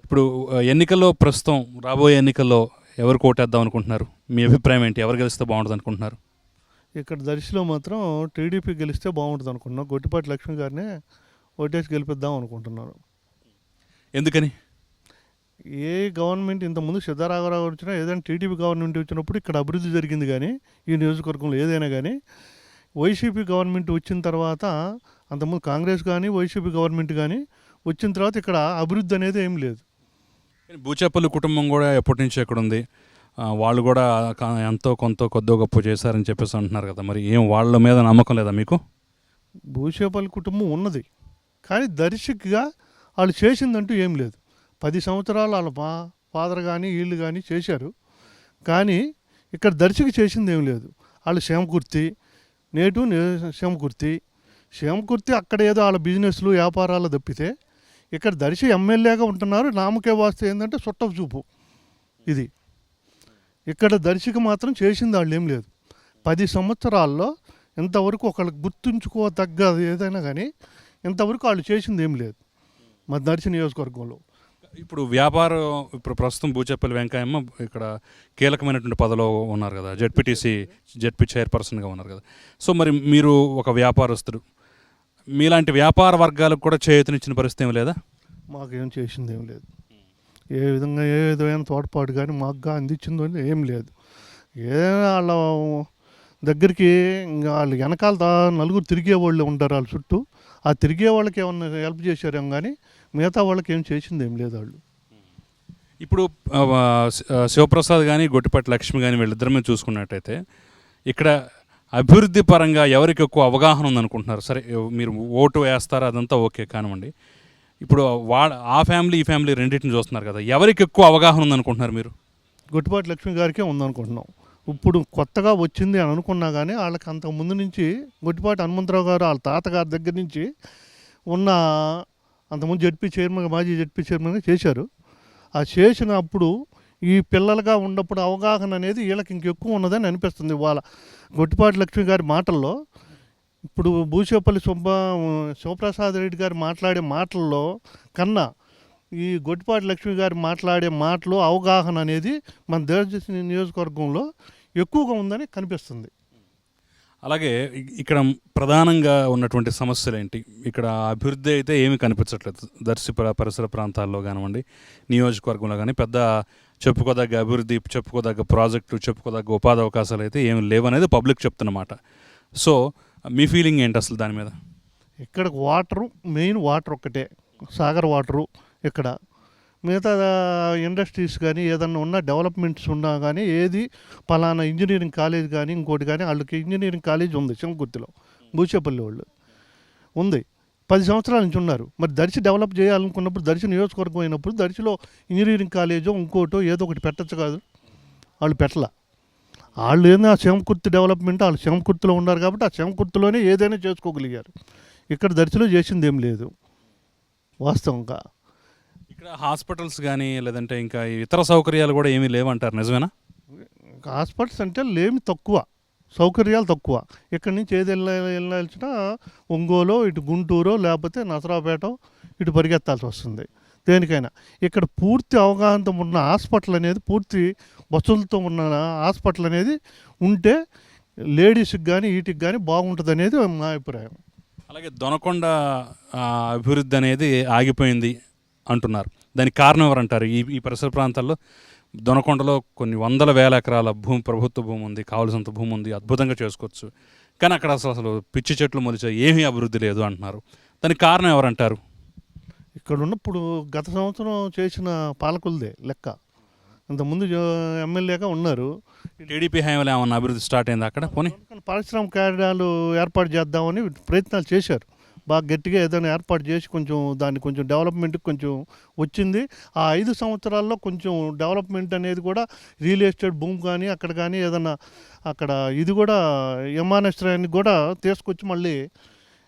ఇప్పుడు ఎన్నికల్లో ప్రస్తుతం రాబోయే ఎన్నికల్లో ఎవరు కోటేద్దాం అనుకుంటున్నారు? మీ అభిప్రాయం ఏంటి? ఎవరు గెలిస్తే బాగుంటుంది అనుకుంటున్నారు? ఇక్కడ దర్శిలో మాత్రం టీడీపీ గెలిస్తే బాగుంటుంది అనుకుంటున్నాం. గొట్టిపాటి లక్ష్మి గారినే ఓటేసి గెలిపిద్దాం అనుకుంటున్నాను. ఎందుకని? ఏ గవర్నమెంట్ ఇంతకుముందు సిద్ధరాఘవరావు వచ్చినా ఏదైనా టీడీపీ గవర్నమెంట్ వచ్చినప్పుడు ఇక్కడ అభివృద్ధి జరిగింది, కానీ ఈ నియోజకవర్గంలో ఏదైనా కానీ వైసీపీ గవర్నమెంట్ వచ్చిన తర్వాత, అంతకుముందు కాంగ్రెస్ కానీ వైసీపీ గవర్నమెంట్ కానీ వచ్చిన తర్వాత ఇక్కడ అభివృద్ధి అనేది ఏం లేదు. బూచేపల్లి కుటుంబం కూడా ఎప్పటి నుంచి ఎక్కడ ఉంది? వాళ్ళు కూడా ఎంతో కొంత కొద్దో గొప్ప చేశారని చెప్పేసి అంటున్నారు కదా, మరి ఏం వాళ్ళ మీద నమ్మకం లేదా మీకు? భూషేపల్లి కుటుంబం ఉన్నది, కానీ దర్శకుగా వాళ్ళు చేసిందంటూ ఏం లేదు. 10 సంవత్సరాలు వాళ్ళ ఫాదర్ కానీ వీళ్ళు కానీ చేశారు, కానీ ఇక్కడ దర్శకు చేసింది ఏం లేదు. వాళ్ళు క్షేమకుర్తి, నేటు క్షేమకుర్తి అక్కడ ఏదో వాళ్ళ బిజినెస్లు వ్యాపారాలు తప్పితే, ఇక్కడ దర్శి ఎమ్మెల్యేగా ఉంటున్నారు. నామకే వాస్తు ఏంటంటే చుట్టపు చూపు. ఇది ఇక్కడ దర్శికి మాత్రం చేసింది వాళ్ళు ఏం లేదు. 10 సంవత్సరాల్లో ఇంతవరకు ఒకళ్ళకి గుర్తుంచుకోదగ్గ ఏదైనా కానీ ఇంతవరకు వాళ్ళు చేసింది ఏం లేదు మా దర్శి నియోజకవర్గంలో. ఇప్పుడు ఇప్పుడు ప్రస్తుతం బూచేపల్లి వెంకయ్యమ్మ ఇక్కడ కీలకమైనటువంటి పదవిలో ఉన్నారు కదా, జెడ్పీ చైర్పర్సన్గా ఉన్నారు కదా. సో మరి మీరు ఒక వ్యాపారస్తుడు, మీలాంటి వ్యాపార వర్గాలకు కూడా చేయూతనిచ్చిన పరిస్థితి ఏమి లేదా? మాకేం చేసింది ఏం లేదు. ఏ విధమైన తోడ్పాటు కానీ మాకు అందించిందో ఏం లేదు. ఏదైనా వాళ్ళ దగ్గరికి ఇంకా వాళ్ళు వెనకాల నలుగురు తిరిగే వాళ్ళు ఉంటారు వాళ్ళ చుట్టూ. ఆ తిరిగే వాళ్ళకి ఏమన్నా హెల్ప్ చేశారేమో కానీ మిగతా వాళ్ళకి ఏం చేసింది ఏం లేదు వాళ్ళు. ఇప్పుడు శివప్రసాద్ కానీ గొట్టిపాటి లక్ష్మి కానీ వీళ్ళిద్దరి మీద చూసుకున్నట్టయితే ఇక్కడ అభివృద్ధి పరంగా ఎవరికి ఎక్కువ అవగాహన ఉందనుకుంటున్నారు? సరే, మీరు ఓటు వేస్తారా అదంతా ఓకే కానివ్వండి. ఇప్పుడు ఆ ఫ్యామిలీ ఈ ఫ్యామిలీ రెండింటిని చూస్తున్నారు కదా, ఎవరికి ఎక్కువ అవగాహన ఉందనుకుంటున్నారు మీరు? గొట్టిపాటి లక్ష్మి గారికే ఉందనుకుంటున్నాం. ఇప్పుడు కొత్తగా వచ్చింది అని అనుకున్నా కానీ వాళ్ళకి అంతకు ముందు నుంచి గొట్టిపాటి హనుమంతరావు గారు వాళ్ళ తాతగారి దగ్గర నుంచి ఉన్న, అంతకుముందు మాజీ జడ్పీ చైర్మన్గా చేశారు. ఆ చేసినప్పుడు ఈ పిల్లలుగా ఉన్నప్పుడు అవగాహన అనేది వీళ్ళకి ఇంకెక్కువ ఉన్నదని అనిపిస్తుంది. వాళ్ళ గొట్టిపాటి లక్ష్మి గారి మాటల్లో, ఇప్పుడు భూసేపల్లి శివప్రసాద్ రెడ్డి గారు మాట్లాడే మాటల్లో కన్నా ఈ గొట్టిపాటి లక్ష్మి గారు మాట్లాడే మాటలు అవగాహన అనేది మన దేశ నియోజకవర్గంలో ఎక్కువగా ఉందని కనిపిస్తుంది. అలాగే ఇక్కడ ప్రధానంగా ఉన్నటువంటి సమస్యలు ఏంటి? ఇక్కడ అభివృద్ధి అయితే ఏమీ కనిపించట్లేదు. దర్శి పరిసర ప్రాంతాల్లో కానివ్వండి, నియోజకవర్గంలో కానీ పెద్ద చెప్పుకోదగ్గ అభివృద్ధి, చెప్పుకోదగ్గ ప్రాజెక్టులు, చెప్పుకోదగ్గ ఉపాధి అవకాశాలు అయితే ఏమి లేవనేది పబ్లిక్ చెప్తున్నమాట. సో మీ ఫీలింగ్ ఏంటి అసలు దాని మీద? ఇక్కడ మెయిన్ వాటర్ ఒక్కటే, సాగర్ వాటరు. ఇక్కడ మిగతా ఇండస్ట్రీస్ కానీ ఏదన్నా ఉన్నా, డెవలప్మెంట్స్ ఉన్నా కానీ ఏది పలానా ఇంజనీరింగ్ కాలేజ్ కానీ ఇంకోటి కానీ, వాళ్ళకి ఇంజనీరింగ్ కాలేజ్ ఉంది సింగకుర్తిలో, బూచేపల్లి వాళ్ళు ఉంది. 10 సంవత్సరాల నుంచి ఉన్నారు. మరి దర్శి డెవలప్ చేయాలనుకున్నప్పుడు, దర్శి నియోజకవర్గం అయినప్పుడు దర్శిలో ఇంజనీరింగ్ కాలేజో ఇంకోటో ఏదో ఒకటి పెట్టచ్చు కాదు. వాళ్ళు పెట్టలా. వాళ్ళు ఏదైనా సింగకుర్తి డెవలప్మెంట్, వాళ్ళు సింగకుర్తిలో ఉన్నారు కాబట్టి ఆ సింగకుర్తిలోనే ఏదైనా చేసుకోగలిగారు. ఇక్కడ దర్శిలో చేసింది ఏం లేదు వాస్తవంగా. ఇక్కడ హాస్పిటల్స్ కానీ లేదంటే ఇంకా ఇతర సౌకర్యాలు కూడా ఏమీ లేవంటారు, నిజమేనా? హాస్పిటల్స్ అంటే లేమి తక్కువ, సౌకర్యాలు తక్కువ. ఇక్కడి నుంచి ఏది వెళ్ళాల్సినా ఒంగోలు, ఇటు గుంటూరు, లేకపోతే నసరాపేట ఇటు పరిగెత్తాల్సి వస్తుంది దేనికైనా. ఇక్కడ పూర్తి అవగాహనతో ఉన్న హాస్పిటల్ అనేది, పూర్తి వసతులతో ఉన్న హాస్పిటల్ అనేది ఉంటే లేడీస్కి కానీ వీటికి కానీ బాగుంటుంది అనేది మా అభిప్రాయం. అలాగే దొనకొండ అభివృద్ధి అనేది ఆగిపోయింది అంటున్నారు. దానికి కారణం ఎవరంటారు? ఈ పరిసర ప్రాంతాల్లో దొనకొండలో కొన్ని వందల వేల ఎకరాల భూమి, ప్రభుత్వ భూమి ఉంది, కావలసినంత భూమి ఉంది, అద్భుతంగా చేసుకోవచ్చు. కానీ అక్కడ అసలు పిచ్చి చెట్లు మొలిచే ఏమీ అభివృద్ధి లేదు అంటున్నారు. దానికి కారణం ఎవరంటారు? ఇక్కడ ఉన్నప్పుడు గత సంవత్సరం చేసిన పాలకులదే లెక్క. ఇంతకుముందు ఎమ్మెల్యేగా ఉన్నారు. టీడీపీ హయాంలో ఏమన్నా అభివృద్ధి స్టార్ట్ అయింది అక్కడ? పోనీ పారిశ్రామిక కార్యాలు ఏర్పాటు చేద్దామని ప్రయత్నాలు చేశారు. బాగా గట్టిగా ఏదైనా ఏర్పాటు చేసి దాన్ని కొంచెం డెవలప్మెంట్కి కొంచెం వచ్చింది. ఆ 5 సంవత్సరాల్లో కొంచెం డెవలప్మెంట్ అనేది కూడా రియల్ ఎస్టేట్ భూమి కానీ అక్కడ కానీ ఏదన్నా అక్కడ ఇది కూడా విమానాశ్రయాన్ని కూడా తీసుకొచ్చి మళ్ళీ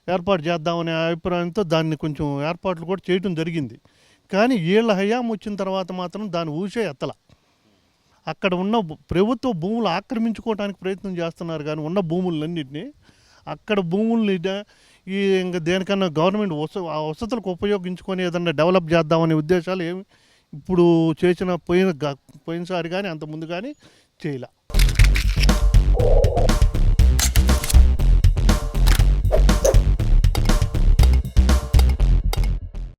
ఏర్పాటు చేద్దామనే అభిప్రాయంతో దాన్ని కొంచెం ఏర్పాట్లు కూడా చేయడం జరిగింది. కానీ వీళ్ళ హయాం వచ్చిన తర్వాత మాత్రం దాన్ని ఊసే ఎత్తల. అక్కడ ఉన్న ప్రభుత్వ భూములు ఆక్రమించుకోవడానికి ప్రయత్నం చేస్తున్నారు, కానీ ఉన్న భూములన్నింటినీ అక్కడ భూముల్ని ఇంకా దేనికన్నా గవర్నమెంట్ వసతులకు ఉపయోగించుకొని ఏదన్నా డెవలప్ చేద్దామనే ఉద్దేశాలు ఇప్పుడు చేసిన పోయినసారి కానీ అంత ముందు కానీ చేయలే.